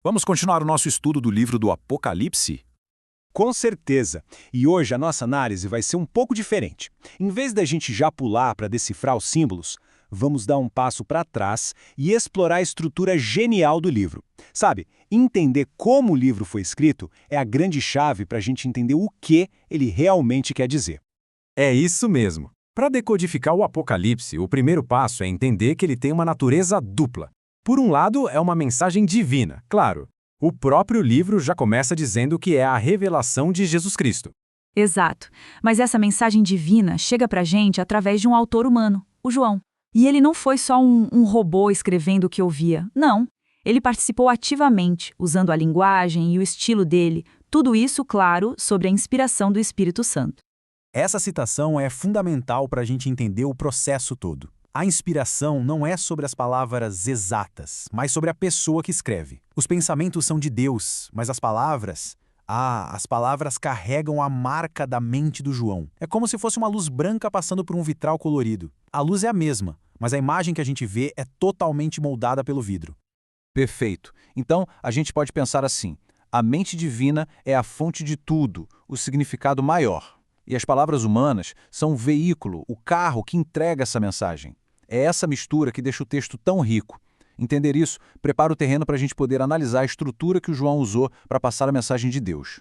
Vamos continuar o nosso estudo do livro do Apocalipse? Com certeza. E hoje a nossa análise vai ser um pouco diferente. Em vez da gente já pular para decifrar os símbolos, vamos dar um passo para trás e explorar a estrutura genial do livro. Sabe, entender como o livro foi escrito é a grande chave para a gente entender o que ele realmente quer dizer. É isso mesmo. Para decodificar o Apocalipse, o primeiro passo é entender que ele tem uma natureza dupla. Por um lado, é uma mensagem divina, claro. O próprio livro já começa dizendo que é a revelação de Jesus Cristo. Exato. Mas essa mensagem divina chega pra gente através de um autor humano, o João. E ele não foi só um robô escrevendo o que ouvia. Não. Ele participou ativamente, usando a linguagem e o estilo dele. Tudo isso, claro, sobre a inspiração do Espírito Santo. Essa citação é fundamental para a gente entender o processo todo. A inspiração não é sobre as palavras exatas, mas sobre a pessoa que escreve. Os pensamentos são de Deus, mas as palavras carregam a marca da mente do João. É como se fosse uma luz branca passando por um vitral colorido. A luz é a mesma, mas a imagem que a gente vê é totalmente moldada pelo vidro. Perfeito. Então, a gente pode pensar assim: a mente divina é a fonte de tudo, o significado maior. E as palavras humanas são o veículo, o carro que entrega essa mensagem. É essa mistura que deixa o texto tão rico. Entender isso prepara o terreno para a gente poder analisar a estrutura que o João usou para passar a mensagem de Deus.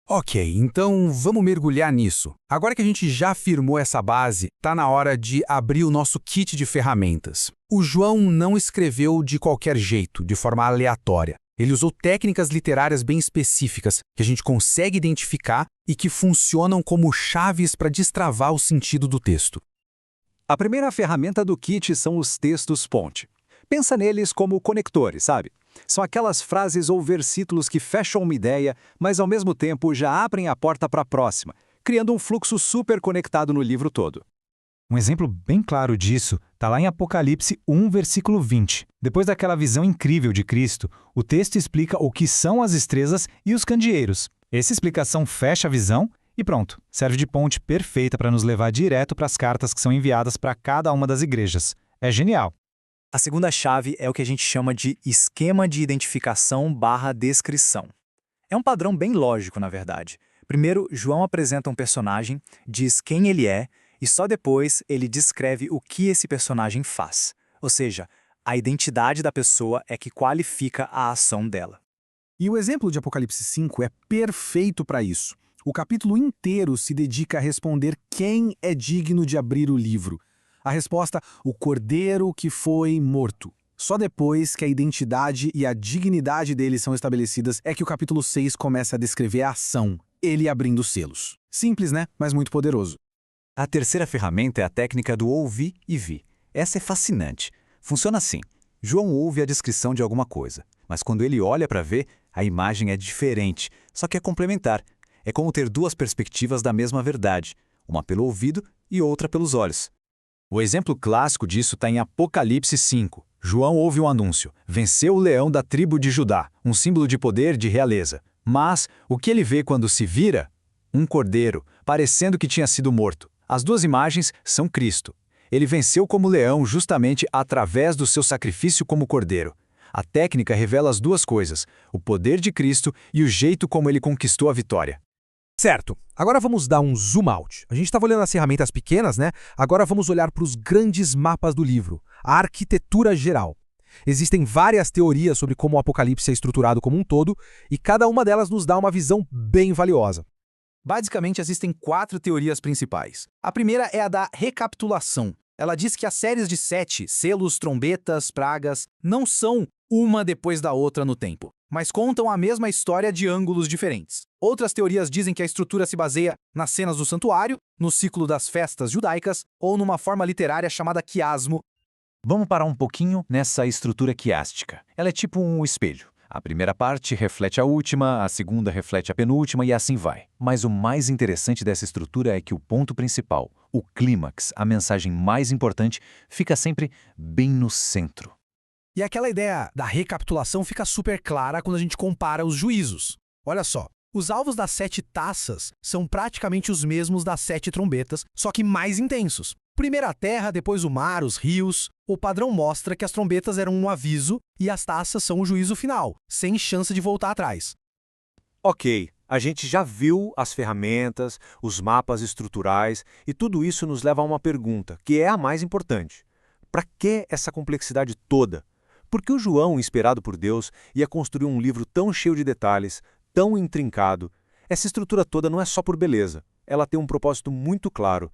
Ok, então vamos mergulhar nisso. Agora que a gente já firmou essa base, tá na hora de abrir o nosso kit de ferramentas. O João não escreveu de qualquer jeito, de forma aleatória. Ele usou técnicas literárias bem específicas, que a gente consegue identificar e que funcionam como chaves para destravar o sentido do texto. A primeira ferramenta do kit são os textos ponte. Pensa neles como conectores, sabe? São aquelas frases ou versículos que fecham uma ideia, mas ao mesmo tempo já abrem a porta para a próxima, criando um fluxo super conectado no livro todo. Um exemplo bem claro disso está lá em Apocalipse 1, versículo 20. Depois daquela visão incrível de Cristo, o texto explica o que são as estrelas e os candeeiros. Essa explicação fecha a visão e pronto, serve de ponte perfeita para nos levar direto para as cartas que são enviadas para cada uma das igrejas. É genial! A segunda chave é o que a gente chama de esquema de identificação/descrição. É um padrão bem lógico, na verdade. Primeiro, João apresenta um personagem, diz quem ele é, e só depois ele descreve o que esse personagem faz. Ou seja, a identidade da pessoa é que qualifica a ação dela. E o exemplo de Apocalipse 5 é perfeito para isso. O capítulo inteiro se dedica a responder quem é digno de abrir o livro. A resposta, o cordeiro que foi morto. Só depois que a identidade e a dignidade dele são estabelecidas é que o capítulo 6 começa a descrever a ação, ele abrindo os selos. Simples, né? Mas muito poderoso. A terceira ferramenta é a técnica do ouvir e ver. Essa é fascinante. Funciona assim: João ouve a descrição de alguma coisa, mas quando ele olha para ver, a imagem é diferente, só que é complementar. É como ter duas perspectivas da mesma verdade, uma pelo ouvido e outra pelos olhos. O exemplo clássico disso está em Apocalipse 5. João ouve um anúncio: venceu o leão da tribo de Judá, um símbolo de poder e de realeza. Mas o que ele vê quando se vira? Um cordeiro, parecendo que tinha sido morto. As duas imagens são Cristo. Ele venceu como leão justamente através do seu sacrifício como cordeiro. A técnica revela as duas coisas: o poder de Cristo e o jeito como ele conquistou a vitória. Certo, agora vamos dar um zoom out. A gente estava olhando as ferramentas pequenas, né? Agora vamos olhar para os grandes mapas do livro, a arquitetura geral. Existem várias teorias sobre como o Apocalipse é estruturado como um todo, e cada uma delas nos dá uma visão bem valiosa. Basicamente, existem 4 teorias principais. A primeira é a da recapitulação. Ela diz que as séries de 7, selos, trombetas, pragas, não são uma depois da outra no tempo, mas contam a mesma história de ângulos diferentes. Outras teorias dizem que a estrutura se baseia nas cenas do santuário, no ciclo das festas judaicas ou numa forma literária chamada quiasmo. Vamos parar um pouquinho nessa estrutura quiástica. Ela é tipo um espelho. A primeira parte reflete a última, a segunda reflete a penúltima e assim vai. Mas o mais interessante dessa estrutura é que o ponto principal, o clímax, a mensagem mais importante, fica sempre bem no centro. E aquela ideia da recapitulação fica super clara quando a gente compara os juízos. Olha só, os alvos das 7 taças são praticamente os mesmos das 7 trombetas, só que mais intensos. Primeiro a terra, depois o mar, os rios. O padrão mostra que as trombetas eram um aviso e as taças são o juízo final, sem chance de voltar atrás. Ok, a gente já viu as ferramentas, os mapas estruturais e tudo isso nos leva a uma pergunta, que é a mais importante. Para que essa complexidade toda? Por que o João, inspirado por Deus, ia construir um livro tão cheio de detalhes, tão intrincado? Essa estrutura toda não é só por beleza, ela tem um propósito muito claro.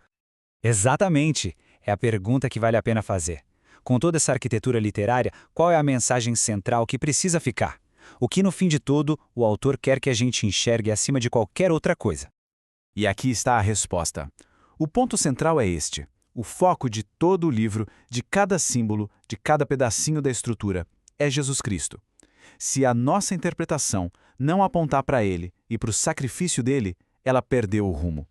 Exatamente. É a pergunta que vale a pena fazer. Com toda essa arquitetura literária, qual é a mensagem central que precisa ficar? O que, no fim de tudo, o autor quer que a gente enxergue acima de qualquer outra coisa? E aqui está a resposta. O ponto central é este. O foco de todo o livro, de cada símbolo, de cada pedacinho da estrutura, é Jesus Cristo. Se a nossa interpretação não apontar para ele e para o sacrifício dele, ela perdeu o rumo.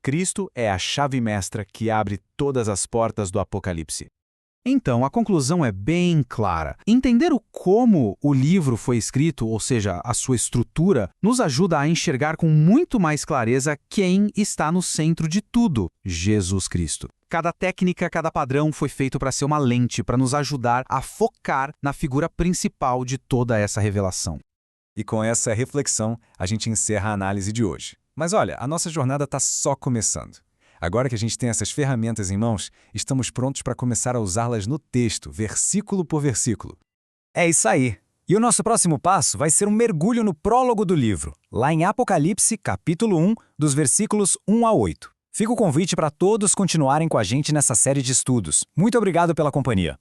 Cristo é a chave mestra que abre todas as portas do Apocalipse. Então, a conclusão é bem clara. Entender o como o livro foi escrito, ou seja, a sua estrutura, nos ajuda a enxergar com muito mais clareza quem está no centro de tudo, Jesus Cristo. Cada técnica, cada padrão foi feito para ser uma lente, para nos ajudar a focar na figura principal de toda essa revelação. E com essa reflexão, a gente encerra a análise de hoje. Mas olha, a nossa jornada está só começando. Agora que a gente tem essas ferramentas em mãos, estamos prontos para começar a usá-las no texto, versículo por versículo. É isso aí. E o nosso próximo passo vai ser um mergulho no prólogo do livro, lá em Apocalipse, capítulo 1, dos versículos 1 a 8. Fica o convite para todos continuarem com a gente nessa série de estudos. Muito obrigado pela companhia.